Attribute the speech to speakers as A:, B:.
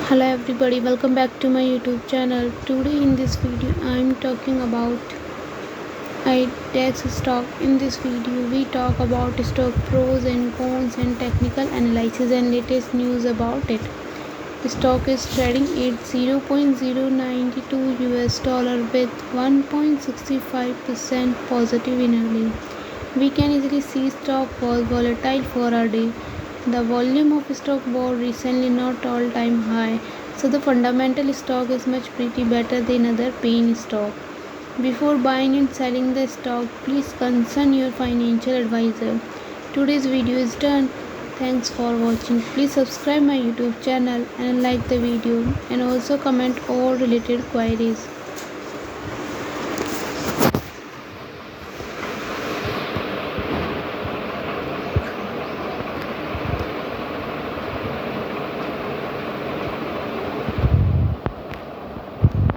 A: Hello everybody, welcome back to my YouTube channel. Today in this video I am talking about Idex stock. In this video we talk about stock pros and cons and technical analysis and latest news about it. Stock is trading at 0.092 US dollar with 1.65% positive in early. We can easily see stock was volatile for a day. The volume of stock bought recently not all-time high, so the fundamental stock is much pretty better than other pain stock. Before buying and selling the stock, please consult your financial advisor. Today's video is done. Thanks for watching. Please subscribe my YouTube channel and like the video and also comment all related queries.